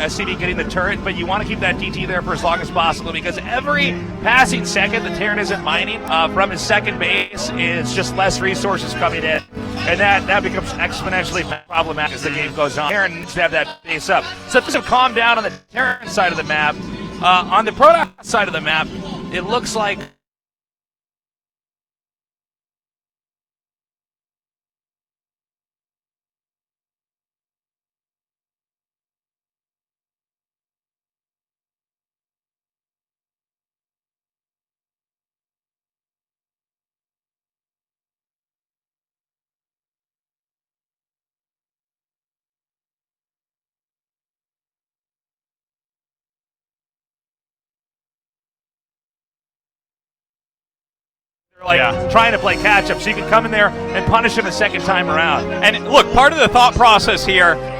SCV getting the turret, but you want to keep that DT there for as long as possible, because every passing second the Terran isn't mining from his second base is just less resources coming in, and that becomes exponentially problematic as the game goes on. Terran needs to have that base up. So things have calmed down on the Terran side of the map. On the Protoss side of the map, it looks like trying to play catch up, so you can come in there and punish him a second time around. And look, part of the thought process here